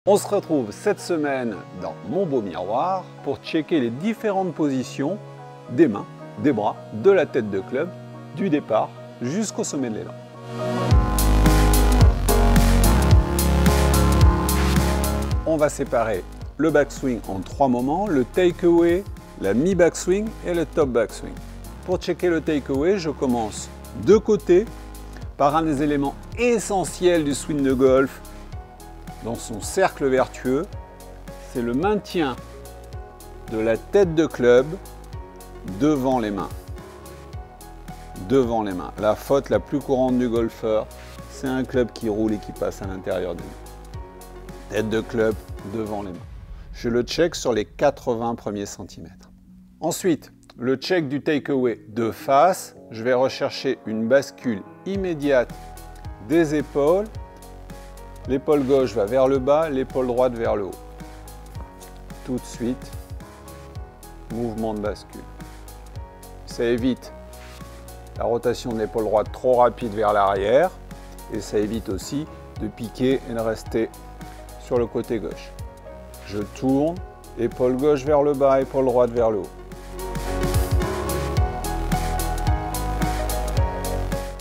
On se retrouve cette semaine dans mon beau miroir pour checker les différentes positions des mains, des bras, de la tête de club, du départ jusqu'au sommet de l'élan. On va séparer le backswing en 3 moments, le takeaway, la mi-backswing et le top backswing. Pour checker le takeaway, je commence de côté par un des éléments essentiels du swing de golf dans son cercle vertueux, c'est le maintien de la tête de club devant les mains. Devant les mains. La faute la plus courante du golfeur, c'est un club qui roule et qui passe à l'intérieur des mains. Tête de club devant les mains. Je le check sur les 80 premiers centimètres. Ensuite, le check du takeaway de face, je vais rechercher une bascule immédiate des épaules. L'épaule gauche va vers le bas, l'épaule droite vers le haut. Tout de suite, mouvement de bascule. Ça évite la rotation de l'épaule droite trop rapide vers l'arrière et ça évite aussi de piquer et de rester sur le côté gauche. Je tourne, épaule gauche vers le bas, épaule droite vers le haut.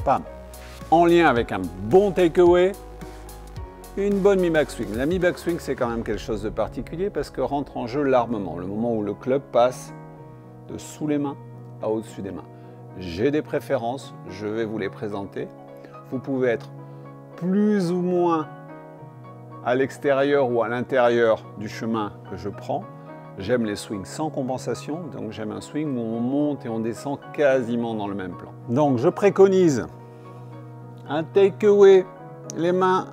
Pam. En lien avec un bon takeaway, une bonne mi-backswing. La mi-backswing, c'est quand même quelque chose de particulier parce que rentre en jeu l'armement, le moment où le club passe de sous les mains à au-dessus des mains. J'ai des préférences, je vais vous les présenter. Vous pouvez être plus ou moins à l'extérieur ou à l'intérieur du chemin que je prends. J'aime les swings sans compensation, donc j'aime un swing où on monte et on descend quasiment dans le même plan. Donc je préconise un takeaway, les mains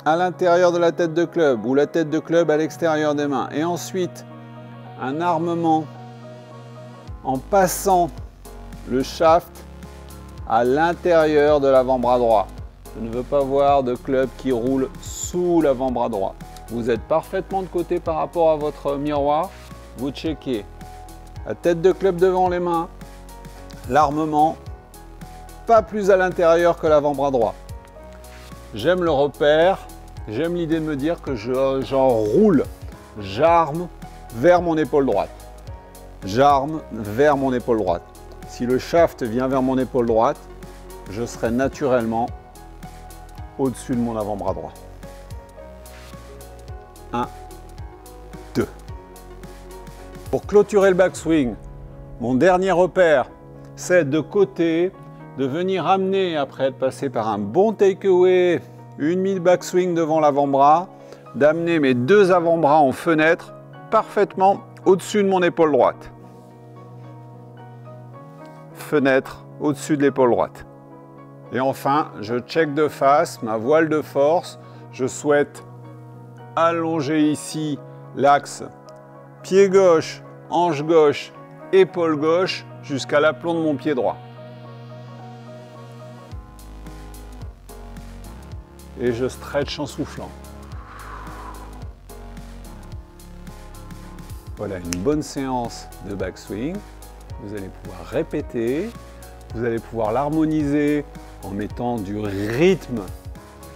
à l'intérieur de la tête de club ou la tête de club à l'extérieur des mains. Et ensuite, un armement en passant le shaft à l'intérieur de l'avant-bras droit. Je ne veux pas voir de club qui roule sous l'avant-bras droit. Vous êtes parfaitement de côté par rapport à votre miroir. Vous checkez la tête de club devant les mains, l'armement pas plus à l'intérieur que l'avant-bras droit. J'aime le repère, j'aime l'idée de me dire que j'enroule, j'arme vers mon épaule droite. J'arme vers mon épaule droite. Si le shaft vient vers mon épaule droite, je serai naturellement au-dessus de mon avant-bras droit. 1, 2. Pour clôturer le backswing, mon dernier repère, c'est de côté, de venir amener, après être passé par un bon takeaway, une mi-backswing devant l'avant-bras, d'amener mes deux avant-bras en fenêtre parfaitement au-dessus de mon épaule droite. Fenêtre au-dessus de l'épaule droite. Et enfin, je check de face ma voile de force. Je souhaite allonger ici l'axe pied gauche, hanche gauche, épaule gauche jusqu'à l'aplomb de mon pied droit. Et je stretch en soufflant. Voilà une bonne séance de backswing. Vous allez pouvoir répéter, vous allez pouvoir l'harmoniser en mettant du rythme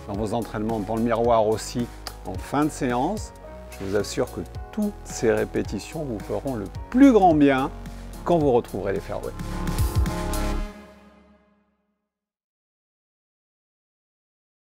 dans vos entraînements, dans le miroir aussi en fin de séance. Je vous assure que toutes ces répétitions vous feront le plus grand bien quand vous retrouverez les fairways.